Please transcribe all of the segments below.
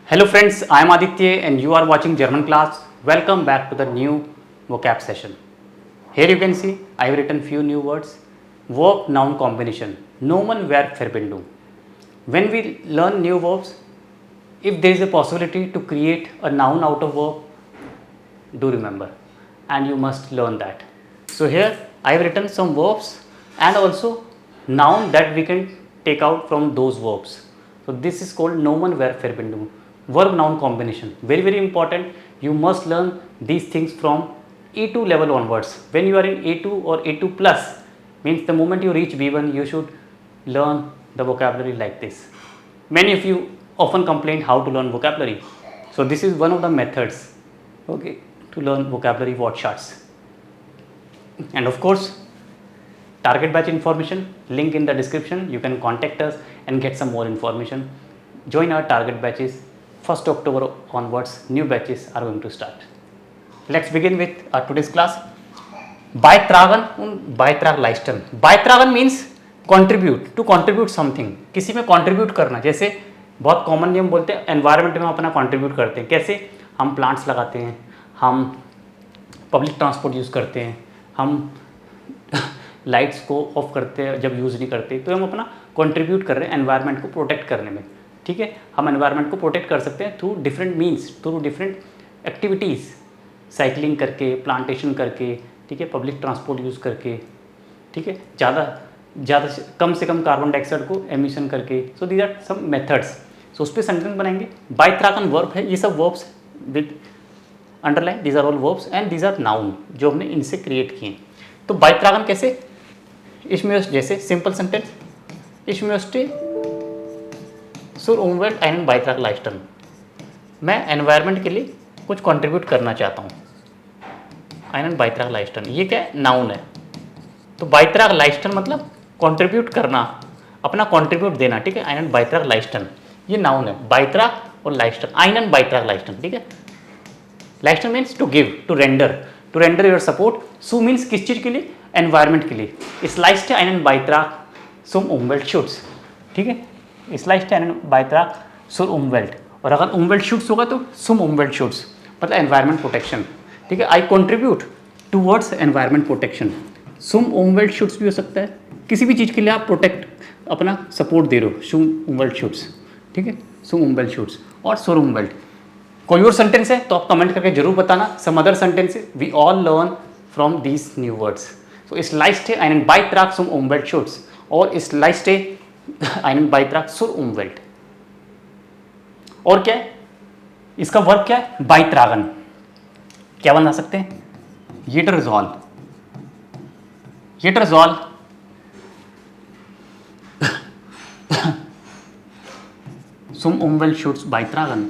Hello friends, I am Aditya and you are watching German class. Welcome back to the new vocab session. Here you can see I have written few new words. Verb noun combination. Nomen verb verbindung. When we learn new verbs, if there is a possibility to create a noun out of verb, do remember and you must learn that. So here I have written some verbs and also noun that we can take out from those verbs. So this is called nomen verb verbindung. Verb noun combination, very important. You must learn these things from A2 level onwards. When you are in A2 or A2 plus, means the moment you reach B1 you should learn the vocabulary like this. Many of you often complain how to learn vocabulary, so this is one of the methods, okay, to learn vocabulary word charts. And of course, target batch information, link in the description. You can contact us and get some more information. Join our target batches. 1st October onwards, new batches are going to start. Let's begin with our today's class. Beitragen und Beitrag leisten. Beitragen means contribute, to contribute something. किसी में contribute करना, जैसे बहुत common नियम बोलते हैं environment में हम अपना कंट्रीब्यूट करते हैं. कैसे? हम प्लांट्स लगाते हैं, हम पब्लिक ट्रांसपोर्ट यूज़ करते हैं, हम लाइट्स को ऑफ करते हैं जब यूज़ नहीं करते, तो हम अपना कंट्रीब्यूट कर रहे हैं एनवायरनमेंट को प्रोटेक्ट करने में. ठीक है, हम एनवायरनमेंट को प्रोटेक्ट कर सकते हैं through different means, through different activities, cycling करके, प्लांटेशन करके, ठीक है, पब्लिक ट्रांसपोर्ट यूज़ करके, ठीक है, ज़्यादा कम से कम कार्बन डाइऑक्साइड को एमिशन करके. So these are some methods. So उस पर सेंटेंस बनाएंगे. बाइत्रागन वर्ब है, ये सब verbs with underline, these are all verbs and these are noun जो हमने इनसे क्रिएट किए. तो बाइत्रागन कैसे? इसमें जैसे सिंपल सेंटेंस, इसमें सुर उमवेल्ट einen Beitrag leisten. मैं एनवायरनमेंट के लिए कुछ कंट्रीब्यूट करना चाहता हूँ. einen Beitrag leisten, ये क्या है? नाउन है. तो Beitrag leisten मतलब कंट्रीब्यूट करना, अपना कंट्रीब्यूट देना. ठीक है, einen Beitrag leisten ये नाउन है. Beitrag और leisten, einen Beitrag leisten. ठीक है, leisten means to give, to render your support. सु मीन्स किस चीज़ के लिए? एनवायरनमेंट के लिए. इस leiste einen Beitrag zum Umweltschutz. ठीक है, इस leiste einen Beitrag zur Umwelt. और अगर Umweltschutz होगा तो zum Umweltschutz मतलब एनवायरनमेंट प्रोटेक्शन. ठीक है, I contribute towards environment protection. zum Umweltschutz भी हो सकता है, किसी भी चीज़ के लिए आप प्रोटेक्ट अपना सपोर्ट दे रहे हो. zum Umweltschutz. ठीक है, zum Umweltschutz और zur Umwelt. कोई और सेंटेंस है तो आप कमेंट करके जरूर बताना. Some other sentences we all learn from these new words. So इस leiste einen Beitrag zum Umweltschutz और इस leiste einen Beitrag zur Umwelt. और क्या है इसका वर्ब? क्या है? Beitragen. क्या बना सकते हैं? Jeder soll zum Umweltschutz beitragen.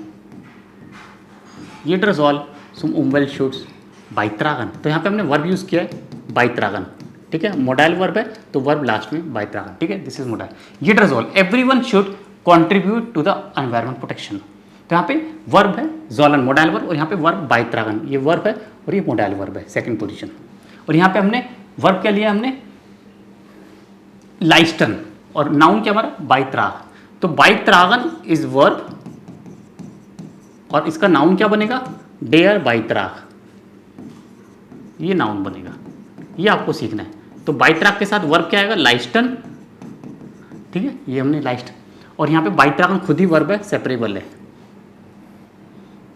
Jeder soll zum Umweltschutz beitragen. तो यहाँ पे हमने वर्ब यूज़ किया है beitragen. ठीक है, मोडाइल वर्ब है तो वर्ब लास्ट में बाइत्रागन. ठीक है, दिस इज मोडाइल. Jeder soll, everyone should contribute to the environment protection. तो यहाँ पे वर्ब है sollen मोडाइल वर्ब और यहाँ पे वर्ब बाइत्रागन. ये वर्ब है और ये मोडाइल वर्ब है, सेकंड पोजीशन. और यहाँ पे हमने वर्ब क्या लिया? हमने leisten और नाउन क्या हमारा? बाइत्राग. तो बाइत्रागन इज वर्ब और इसका नाउन क्या बनेगा? डेयर बाइत्राग. ये नाउन बनेगा, ये आपको सीखना है. तो बाइत्राग के साथ वर्ब क्या आएगा? लाइस्टन. ठीक है, ये हमने लाइस्ट. और यहाँ पे बाइत्रागन खुद ही वर्ब है, सेपरेबल है.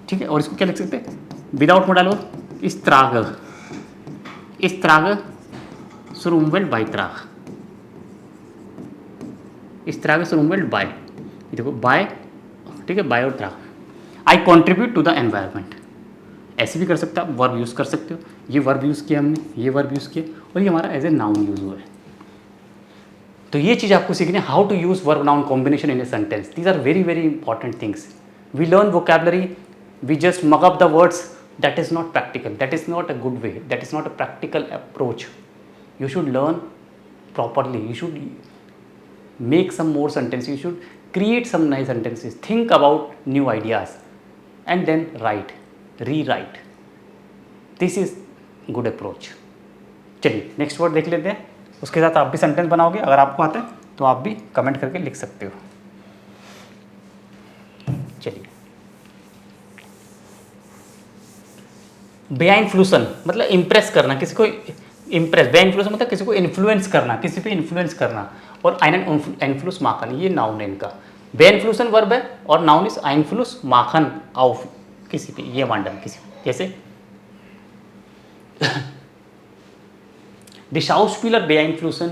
ठीक है, और इसको क्या लिख सकते हैं? विदाउट मोडाइल वर्ब, इस त्राग zur Umwelt Beitrag. इस त्राग zur Umwelt बाय. देखो बाय, ठीक है, बाय और त्राग. आई कॉन्ट्रीब्यूट टू द एनवायरनमेंट. ऐसे भी कर सकते हो, आप वर्ब यूज़ कर सकते हो. ये वर्ब यूज़ किया हमने, ये वर्ब यूज़ किया और ये हमारा एज ए नाउन यूज़ हुआ है. तो ये चीज़ आपको सीखनी है, how to use verb noun combination in a sentence. These are very important things. We learn vocabulary, we just mug up the words. That is not practical, that is not a good way, that is not a practical approach. You should learn properly, you should make some more sentence, you should create some nice sentences, think about new ideas and then rewrite. This is good approach. चलिए next word देख लेते हैं, उसके साथ आप भी sentence बनाओगे. अगर आपको आता है तो आप भी कमेंट करके लिख सकते हो. चलिए बेया इन्फ्लूसन मतलब इम्प्रेस करना, किसी को इम्प्रेस, बेया इन्फ्लूसन मतलब किसी को इन्फ्लुएंस करना, किसी पे इन्फ्लुएंस करना। और einen इन्फ्लुस माखन, ये नाउन है इनका। बेया इन्फ्लूसन वर्ब है और नाउन इज इन्फ्लुस माखन ऑफ किसी पे, ये मांडन किसी पे। जैसे The Schauspieler beeinflussen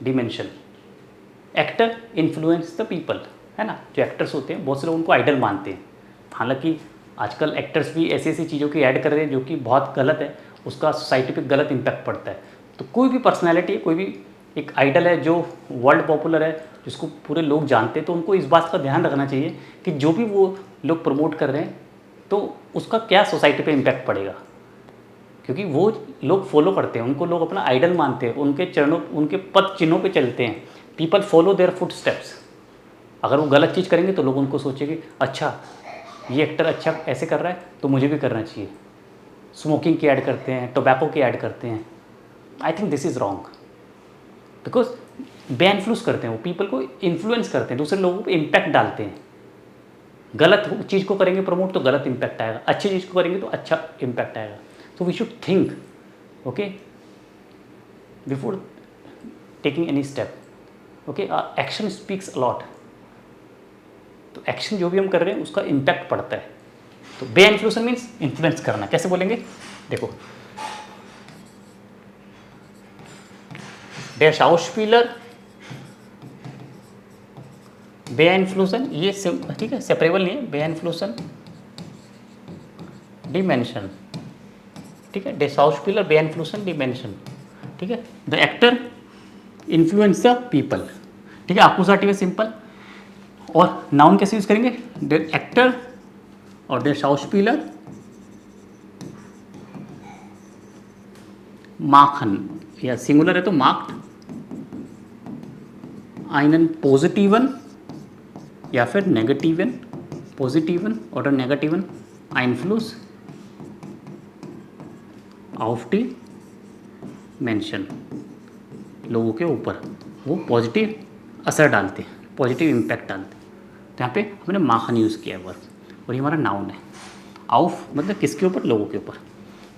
die Menschen, actor influence the people, है ना। जो एक्टर्स होते हैं बहुत से लोग उनको आइडल मानते हैं। हालांकि आजकल एक्टर्स भी ऐसी ऐसी चीज़ों की ऐड कर रहे हैं जो कि बहुत गलत है, उसका सोसाइटी पे गलत इम्पैक्ट पड़ता है। तो कोई भी पर्सनैलिटी, कोई भी एक आइडल है जो वर्ल्ड पॉपुलर है, जिसको पूरे लोग जानते हैं, तो उनको इस बात का ध्यान रखना चाहिए कि जो भी वो लोग प्रमोट कर रहे हैं तो उसका क्या सोसाइटी पे इम्पैक्ट पड़ेगा। क्योंकि वो लोग फॉलो करते हैं, उनको लोग अपना आइडल मानते हैं, उनके चरणों, उनके पद चिन्हों पे चलते हैं। People follow their foot steps. अगर वो गलत चीज़ करेंगे तो लोग उनको सोचेंगे अच्छा ये एक्टर अच्छा ऐसे कर रहा है तो मुझे भी करना चाहिए। स्मोकिंग की ऐड करते हैं, टोबैको की ऐड करते हैं। I think this is wrong, because बे इन्फ्लुएंस करते हैं, वो पीपल को इन्फ्लुएंस करते हैं, दूसरे लोगों पे इम्पैक्ट डालते हैं। गलत चीज़ को करेंगे प्रमोट तो गलत इम्पैक्ट आएगा, अच्छी चीज़ को करेंगे तो अच्छा इम्पैक्ट आएगा। So we should think, okay, before taking any step. Okay, action speaks a lot. तो एक्शन जो भी हम कर रहे हैं उसका इम्पैक्ट पड़ता है। तो बे इन्फ्लुएंस मीन्स इन्फ्लुएंस करना। कैसे बोलेंगे देखो, der Schauspieler beeinflussen, ये ठीक है, सेपरेबल नहीं है, beeinflussen die Menschen, ठीक है। der Schauspieler beeinflussen die Menschen, ठीक है। The actor influence the people, ठीक है। आकुसाटिव है, सिंपल। और नाउन कैसे यूज करेंगे, der एक्टर और der Schauspieler machen, या सिंगुलर है तो मार्क्ड einen positiven या फिर नेगेटिवन, पॉजिटिवन और नेगेटिवन Einfluss ऑफ दी मेंशन, लोगों के ऊपर वो पॉजिटिव असर डालते हैं, पॉजिटिव इम्पैक्ट डालते हैं। तो यहाँ पे हमने माखन यूज़ किया है वर्ब, और ये हमारा नाउन है। ऑफ मतलब किसके ऊपर, लोगों के ऊपर,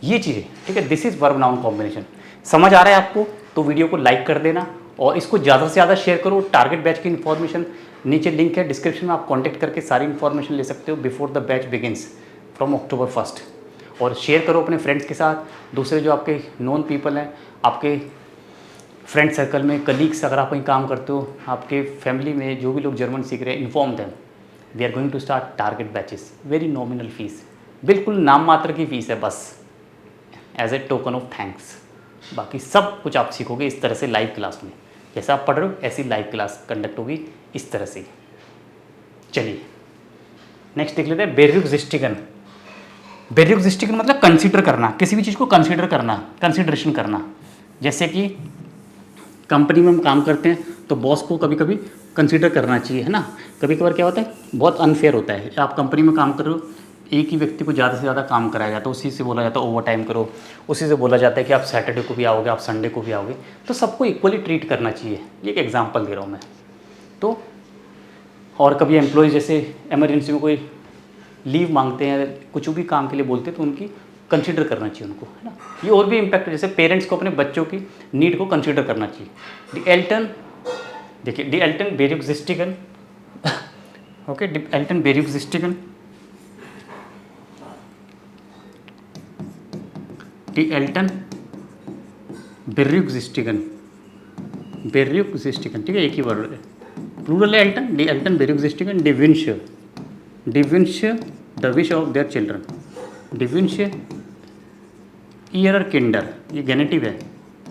ये चीज़ें, ठीक है। This is verb noun combination. समझ आ रहा है आपको तो वीडियो को लाइक कर देना और इसको ज़्यादा से ज़्यादा शेयर करो। टारगेट बैच की इन्फॉर्मेशन नीचे लिंक है डिस्क्रिप्शन में, आप कॉन्टैक्ट करके सारी इन्फॉर्मेशन ले सकते हो before the batch begins from October 1st। और शेयर करो अपने फ्रेंड्स के साथ, दूसरे जो आपके नॉन पीपल हैं, आपके फ्रेंड सर्कल में, कलीग्स, अगर आप कहीं काम करते हो, आपके फैमिली में जो भी लोग जर्मन सीख रहे हैं, inform them we are going to start target batches. Very nominal fees, बिल्कुल नाम मात्र की फ़ीस है बस, as a token of thanks. बाकी सब कुछ आप सीखोगे इस तरह से लाइव क्लास में, जैसा आप पढ़ रहे हो ऐसी लाइव क्लास कंडक्ट होगी इस तरह से। चलिए नेक्स्ट देख लेते हैं, बेर्युक्सिस्टिगन। बेर्युक्सिस्टिगन मतलब कंसीडर करना, किसी भी चीज़ को कंसीडर करना, कंसिडरेशन करना। जैसे कि कंपनी में हम काम करते हैं तो बॉस को कभी कभी कंसीडर करना चाहिए, है ना। कभी कभार क्या होता है, बहुत अनफेयर होता है, आप कंपनी में काम कर रहे हो, एक ही व्यक्ति को ज़्यादा से ज़्यादा काम कराया जाता है, उसी से बोला जाता है ओवर टाइम करो, उसी से बोला जाता है कि आप सैटरडे को भी आओगे, आप संडे को भी आओगे। तो सबको इक्वली ट्रीट करना चाहिए, ये एक एग्जांपल दे रहा हूँ मैं। तो और कभी एम्प्लॉय जैसे इमरजेंसी में कोई लीव मांगते हैं, कुछ भी काम के लिए बोलते हैं तो उनकी कंसीडर करना चाहिए उनको, है ना। ये और भी इम्पैक्ट, जैसे पेरेंट्स को अपने बच्चों की नीड को कंसीडर करना चाहिए। डी एल्टन, देखिए डी एल्टन बेर्युक्सिस्टिगन, ओके, डी एल्टन बेर्युक्सिस्टिगन, डी एल्टन बेर्युक्सिस्टिगन, बेर्युक्सिस्टिगन, ठीक है, एक ही वर्ड है, प्लूरल है एल्टन, डी एल्टन बेर्युक्सिस्टिगन, डी विंश, डी विंश the wish of their children, डी विंश ईयर किंडर, ये गेनेटिव है,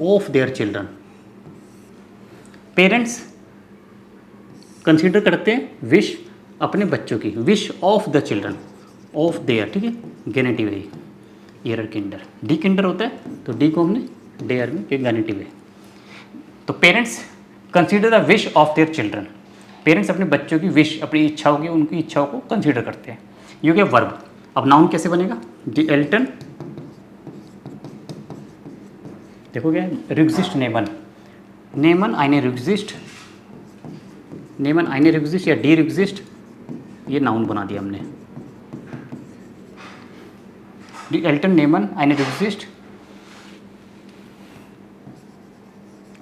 of their children. Parents consider करते हैं विश अपने बच्चों की, wish of the children, of their, ठीक है, गेनेटिव है ईयर किंडर। डी किंडर होता है तो डी को हमने डेयर में, ये गेनेटिव है। तो parents consider the wish of their children, parents अपने बच्चों की विश, अपनी इच्छा होगी, उनकी इच्छाओं को कंसीडर करते हैं। ये हो गया वर्ब। अब नाउन कैसे बनेगा, डी एल्टन, देखो क्या, रिक्जिस्ट नेमन, नेमन आइने रिक्जिस्ट, नेमन आइने रिक्जिस्ट या डी रिक्जिस्ट, ये नाउन बना दिया हमने। द एल्टन नेमन एंड एग्जिस्ट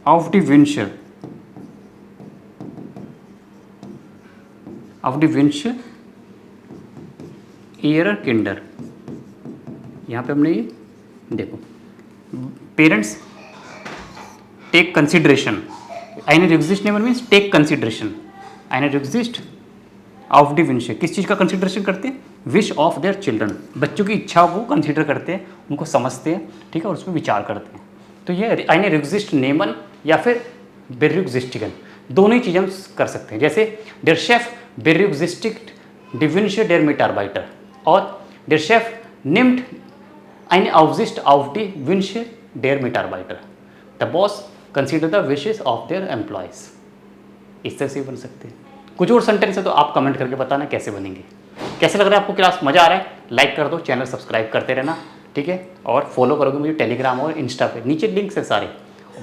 ऑफ द विंश ईयर किंडर। यहाँ पे हमने ये देखो, parents take consideration, einer exist नेमन means take consideration, einer exist of the विंश, किस चीज़ का कंसिडरेशन करते हैं? विश ऑफ देयर चिल्ड्रन, बच्चों की इच्छा को कंसिडर करते हैं, उनको समझते हैं, ठीक है, और उस पर विचार करते हैं। तो ये einer exist नेमन या फिर बेर्युक्सिस्टिकन, दोनों ही चीज़ें हम कर सकते हैं। जैसे डेर शेफ बेर्युक्सिस्टिक डिविंश डेर मिटारबाइटर और डेर शेफ निम्ट eine Aussicht auf die Wünsche der Mitarbeiter. The boss consider the wishes of their employees. इस तरह से बन सकते हैं। कुछ और सेंटेंस है तो आप कमेंट करके बताना कैसे बनेंगे। कैसे लग रहा है आपको क्लास? मज़ा आ रहा है? लाइक कर दो, चैनल सब्सक्राइब करते रहना, ठीक है, और फॉलो करोगे मुझे टेलीग्राम और इंस्टा पे, नीचे लिंक्स है सारे,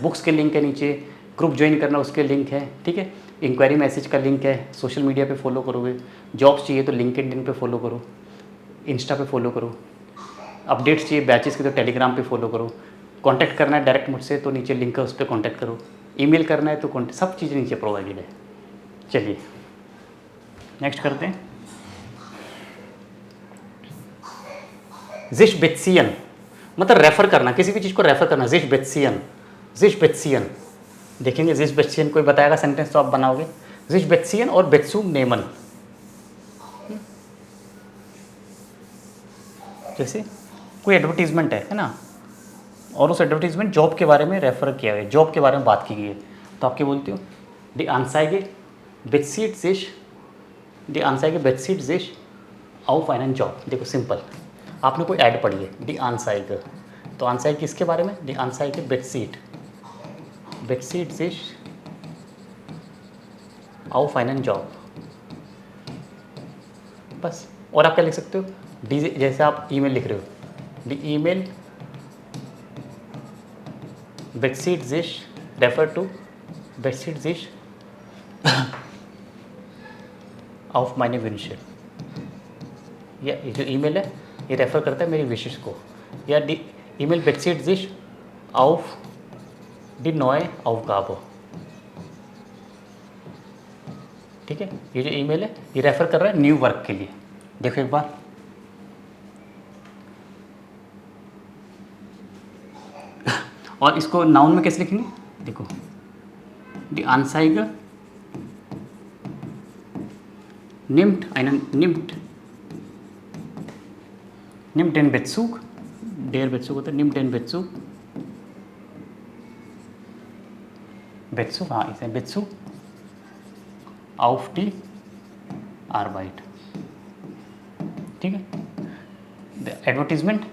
बुक्स के लिंक है नीचे, ग्रुप ज्वाइन करना उसके लिंक है, ठीक है, इंक्वायरी मैसेज का लिंक है, सोशल मीडिया पे फॉलो करोगे, जॉब्स चाहिए तो लिंक्डइन पे फॉलो करो, इंस्टा पे फॉलो करो, अपडेट्स चाहिए बैचेस के तो टेलीग्राम पे फॉलो करो, कांटेक्ट करना है डायरेक्ट मुझसे तो नीचे लिंक है, उस पर कांटेक्ट करो, ईमेल करना है तो कांटेक्ट, सब चीज़ें नीचे प्रोवाइडेड है। चलिए नेक्स्ट करते हैं। जिश बेत्सियन मतलब रेफर करना, किसी भी चीज़ को रेफर करना, जिश बेत्सियन, जिश बेत्सियन देखेंगे, जिश बेत्सियन कोई बताएगा सेंटेंस तो आप बनाओगे, जिश बेत्सियन और बेत्सू नेमन। जैसे कोई एडवर्टीजमेंट है ना, और उस एडवर्टीजमेंट जॉब के बारे में रेफर किया गया, जॉब के बारे में बात की गई है, तो आप क्या बोलते हो? दी आंसाइगे बेडशीट जिश, दी आंसाइगे बेडशीट जिश ऑफ फाइनेंस जॉब। देखो सिंपल, आपने कोई ऐड पढ़ी है दी आंसाइगे, तो आंसाइगे किसके बारे में? दी आंसाइगे बेडशीट, बेडशीट जिश ऑफ फाइनेंस जॉब, बस। और आप क्या लिख सकते हो? डी, जैसे आप ईमेल लिख रहे हो, द ईमेल बेडशीट जिश रेफर टू बेडशीट जिश ऑफ माइने विश, या ये जो ईमेल है ये रेफर करता है मेरी विशेष को, या दी ईमेल बेडशीट जिश ऑफ दी नॉय ऑफ गाबो, ठीक है, ये जो ईमेल है ये रेफर कर रहा है न्यू वर्क के लिए। देखो एक बार, और इसको नाउन में कैसे लिखेंगे? देखो, दी आंसाइगे निम्ट einen निम्ट, निम्ट den Bezug, der Bezug होता है निम्ट den Bezug, Bezug, हाँ इसे Bezug auf die Arbeit, ठीक है। The advertisement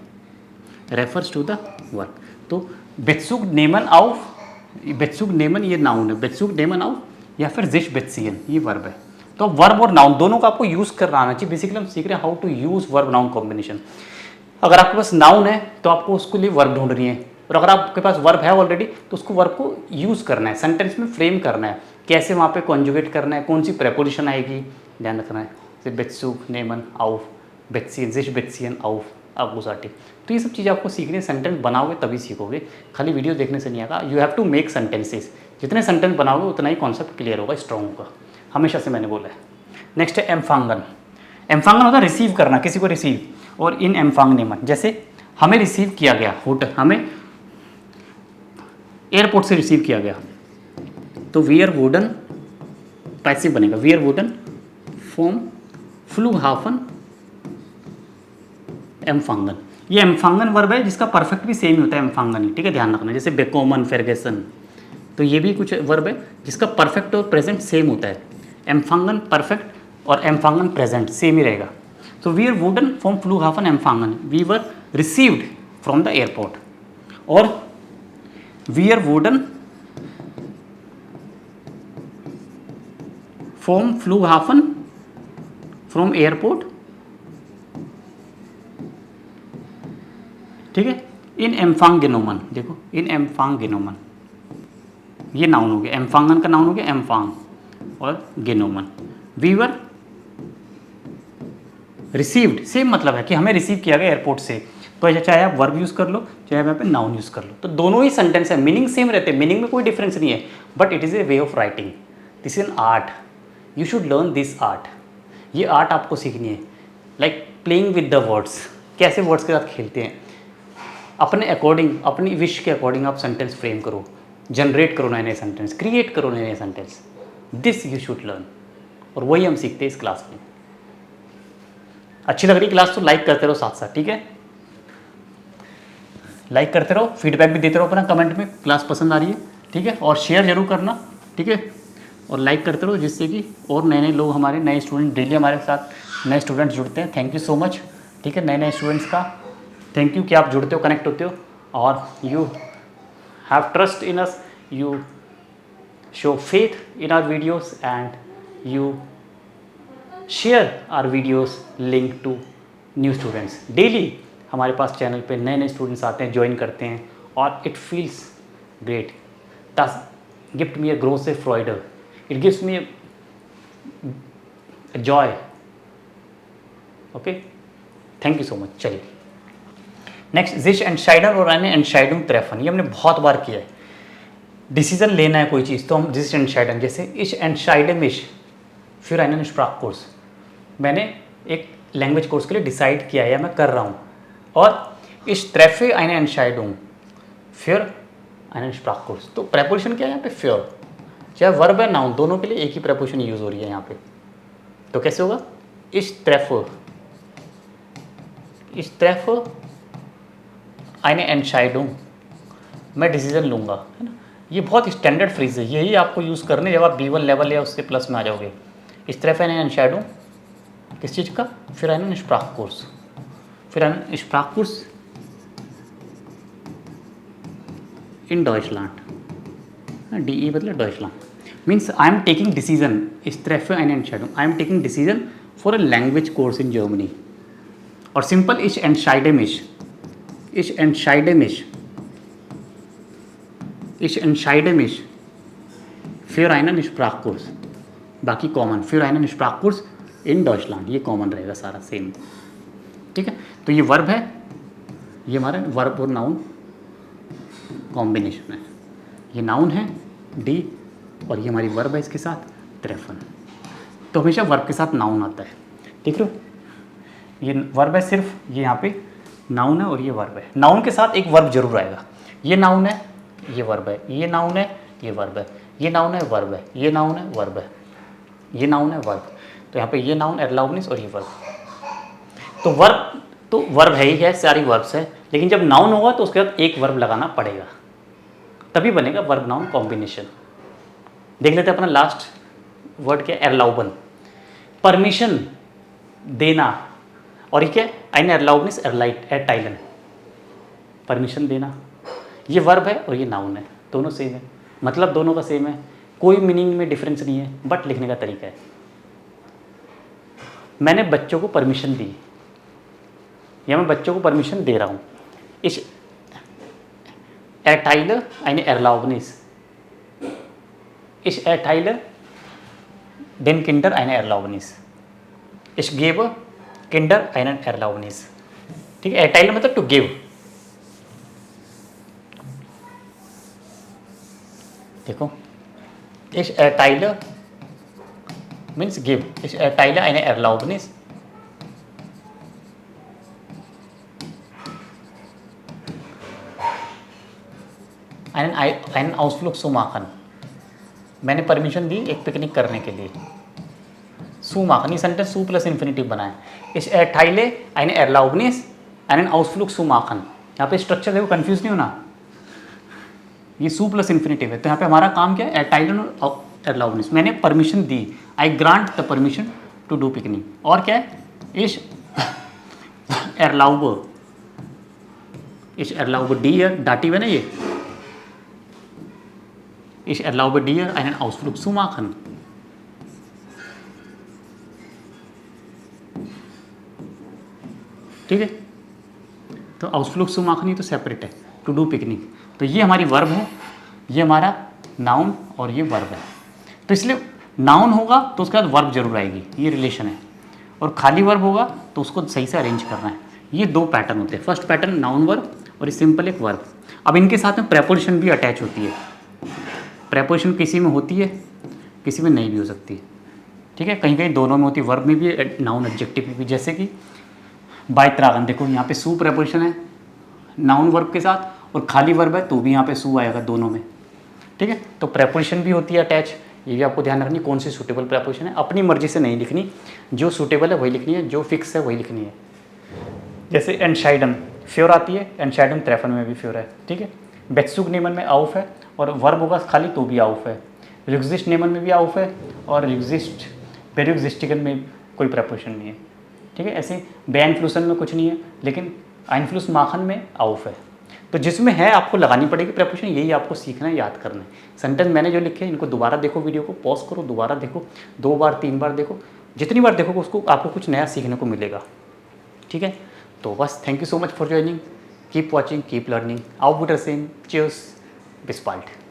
refers to the work, तो बेत्सुग नेमन ऑफ, बेत्सुग नेमन ये नाउन है, बेत्सुग नेमन ऑफ या फिर जिश बेत्सियन ये वर्ब है। तो वर्ब और नाउन दोनों का आपको यूज़ करना आना चाहिए। बेसिकली हम सीख रहे हैं how to use verb noun combination. अगर आपके पास नाउन है तो आपको उसके लिए वर्ब ढूंढनी है, और अगर आपके पास वर्ब है ऑलरेडी तो उसको वर्ब को यूज़ करना है, सेंटेंस में फ्रेम करना है, कैसे वहाँ पे कॉन्जुगेट करना है, कौन सी प्रेपोजिशन आएगी, ध्यान रखना है। जैसे बेत्सुग नेमन ऑफ बेत्सियन, जिश बेत्सियन ऑफ अबुसाटी, तो ये सब चीज़ें आपको सीखनी है। सेंटेंस बनाओगे तभी सीखोगे, खाली वीडियो देखने से नहीं आएगा। You have to make sentences, जितने सेंटेंस बनाओगे उतना ही कॉन्सेप्ट क्लियर होगा, स्ट्रॉन्ग होगा, हमेशा से मैंने बोला है। नेक्स्ट है एम्फांगन। एम्फांगन होता है रिसीव करना, किसी को रिसीव, और इन एम्फांग नेमन, जैसे हमें रिसीव किया गया, होटल हमें एयरपोर्ट से रिसीव किया गया, तो वियर वुडन पैसिव बनेगा, वियर वुडन फ्रॉम फ्लूहाफन एम्फांगन। ये एम्फांगन वर्ब है जिसका परफेक्ट भी सेम ही होता है एम्फांगन ही, ठीक है, ध्यान रखना। जैसे बेकोमन, फेर्गसन, तो ये भी कुछ वर्ब है जिसका परफेक्ट और प्रेजेंट सेम होता है। एम्फांगन परफेक्ट और एम्फांगन प्रेजेंट सेम ही रहेगा। तो वी आर वुडन फ्रॉम फ्लूहाफन एम्फांगन, we were received from the airport, और वी आर वुडन फ्रॉम फ्लूहाफन फ्रॉम एयरपोर्ट, ठीक है, इन एम्फांग गेनोमन। देखो इन एम्फांग गेनोमन, ये नाउन हो गया, एम्फांगन का नाउन हो गया एम्फांग, और गेनोमन। वीवर रिसीव्ड सेम मतलब है कि हमें रिसीव किया गया एयरपोर्ट से, तो ऐसा चाहे आप वर्ब यूज़ कर लो, चाहे आप यहाँ पे नाउन यूज़ कर लो, तो दोनों ही सेंटेंस है, मीनिंग सेम रहते हैं, मीनिंग में कोई डिफरेंस नहीं है, but it is a way of writing. This is an art, you should learn this art. ये आर्ट आपको सीखनी है, like playing with the words, कैसे वर्ड्स के साथ खेलते हैं, अपने अकॉर्डिंग, अपनी विश के अकॉर्डिंग आप सेंटेंस फ्रेम करो, जनरेट करो नए नए सेंटेंस, क्रिएट करो नए नए sentence, this you should learn. और वही हम सीखते हैं इस क्लास में। अच्छी लग रही क्लास तो लाइक करते रहो साथ साथ, ठीक है, लाइक करते रहो, फीडबैक भी देते रहो अपना कमेंट में, क्लास पसंद आ रही है, ठीक है, और शेयर जरूर करना, ठीक है, और लाइक करते रहो, जिससे कि और नए नए लोग, हमारे नए स्टूडेंट, डेली हमारे साथ नए स्टूडेंट्स जुड़ते हैं। थैंक यू सो मच, ठीक है, नए नए स्टूडेंट्स का थैंक यू कि आप जुड़ते हो, कनेक्ट होते हो, और you have trust in us, you show faith in our videos and you share our videos link to new students. Daily हमारे पास चैनल पे नए नए स्टूडेंट्स आते हैं, ज्वाइन करते हैं, और इट फील्स ग्रेट, दस गिफ्ट मी अ ग्रोसे फ्रॉइडर, it gives me joy. Okay, thank you so much. चलिए नेक्स्ट, जिश एंटशाइडन और eine Entscheidung treffen, ये हमने बहुत बार किया है। डिसीजन लेना है कोई चीज़ तो हम जिश एंटशाइडन, जैसे ich entscheide mich für einen Sprachkurs, मैंने एक लैंग्वेज कोर्स के लिए डिसाइड किया है या मैं कर रहा हूँ, और ich treffe eine Entscheidung für einen Sprachkurs, तो प्रेपोजिशन क्या है यहाँ पे, für, चाहे वर्ब है नाउन, दोनों के लिए एक ही प्रेपोजिशन यूज़ हो रही है यहाँ पे, तो कैसे होगा, ich treffe eine Entscheidung, मैं डिसीजन लूँगा, है ना, ये बहुत स्टैंडर्ड फ्रेज है, यही आपको यूज़ करने जब आप B1 लेवल या उससे प्लस में आ जाओगे। ich treffe eine Entscheidung किस चीज़ का, für einen Sprachkurs, für einen Sprachkurs in Deutschland, DE मतलब Deutschland, means I am taking decision, ich treffe eine Entscheidung, I am taking decision for a language course in Germany, और simple ich entscheide mich, ich entscheide mich, ich entscheide mich für einen Sprachkurs, बाकी common für einen Sprachkurs in Deutschland, ये common रहेगा सारा same, ठीक है। तो ये verb है, ये हमारा वर्ब और नाउन कॉम्बिनेशन है, ये नाउन है डी, और ये हमारी वर्ब है इसके साथ ट्रेफन, तो हमेशा वर्ब के साथ नाउन आता है, ठीक है। ये वर्ब है सिर्फ, ये यहाँ पे नाउन है और ये वर्ब है, नाउन के साथ एक वर्ब जरूर आएगा, ये नाउन है ये वर्ब है, ये नाउन है ये वर्ब है, ये नाउन है वर्ब है, ये नाउन है वर्ब है, ये नाउन है वर्ब, तो यहाँ पे ये नाउन एरलाउबनिस और ये वर्ब, तो वर्ब है ही है, सारी वर्ब्स है, लेकिन जब नाउन होगा तो उसके बाद एक वर्ब लगाना पड़ेगा, तभी बनेगा वर्ब नाउन कॉम्बिनेशन। देख लेते हैं अपना लास्ट वर्ड क्या, एरलाउबन, परमिशन देना, और ये क्या है, eine Erlaubnis erteilen, परमिशन देना, ये वर्ब है और ये नाउन है, दोनों सेम है, मतलब दोनों का सेम है, कोई मीनिंग में डिफरेंस नहीं है, बट लिखने का तरीका है। मैंने बच्चों को परमिशन दी, या मैं बच्चों को परमिशन दे रहा हूँ, ich erteile eine Erlaubnis, ich erteile den Kindern eine Erlaubnis, ich gebe Kinder einen Erlaubnis, ठीक है, erteile मतलब टू गिव, देखो ich erteile means give, ich erteile eine Erlaubnis einen Ausflug zu machen, मैंने permission दी एक picnic करने के लिए, सू माखन, ये सेंटेंस सू प्लस इन्फिनिटिव बना है, ich erteile eine Erlaubnis einen Ausflug zu machen, यहाँ पे स्ट्रक्चर देखो, कंफ्यूज नहीं होना, ये सू प्लस इन्फिनिटिव है, तो यहाँ पे हमारा काम क्या है, erteilen और erlaubnis, मैंने परमिशन दी, I grant the permission to do picnic, और क्या है, ich erlaube dir, डाटिव है ना ये, ich erlaube dir einen Ausflug zu machen, ठीक है, तो आउटफ्लुक सु माखनी तो सेपरेट है, टू डू पिकनिक, तो ये हमारी वर्ब है, ये हमारा नाउन और ये वर्ब है, तो इसलिए नाउन होगा तो उसके बाद वर्ब जरूर आएगी, ये रिलेशन है, और खाली वर्ब होगा तो उसको सही से अरेंज करना है, ये दो पैटर्न होते हैं। फर्स्ट पैटर्न नाउन वर्ब और सिंपल एक वर्ब। अब इनके साथ में प्रेपोजिशन भी अटैच होती है। प्रेपोजिशन किसी में होती है, किसी में नहीं भी हो सकती है, ठीक है। कहीं कहीं दोनों में होती है, वर्ब में भी नाउन एडजेक्टिव में भी। जैसे कि बाय त्रागन, देखो यहाँ पे सू प्रेपोजिशन है नाउन वर्ब के साथ, और खाली वर्ब है तो भी यहाँ पे सू आएगा दोनों में, ठीक है। तो प्रेपोजिशन भी होती है अटैच, ये भी आपको ध्यान रखनी कौन सी सूटेबल प्रेपोजिशन है। अपनी मर्जी से नहीं लिखनी, जो सूटेबल है वही लिखनी है, जो फिक्स है वही लिखनी है। जैसे एनशाइडन फ्योर आती है, एनशाइडन त्रेफन में भी फ्योर है, ठीक है। बेक्सुग नेमन में आउफ है, और वर्ब होगा खाली तो भी आउफ है। रिग्जिस्ट नेमन में भी आउफ है, और रिग्जिस्ट बेरुग्जिस्टिकन में कोई प्रेपोजिशन नहीं है, ठीक है। ऐसे बेइनफ्लुसन में कुछ नहीं है, लेकिन आइनफ्लुस माखन में आउफ है। तो जिसमें है आपको लगानी पड़ेगी प्रेपोजिशन, यही आपको सीखना है, याद करना है। सेंटेंस मैंने जो लिखे हैं इनको दोबारा देखो, वीडियो को पॉज करो, दोबारा देखो, 2 बार 3 बार देखो, जितनी बार देखोगे उसको आपको कुछ नया सीखने को मिलेगा, ठीक है। तो बस thank you so much for joining, keep watching, keep learning, out with same, cheers, बिस बाल्ड।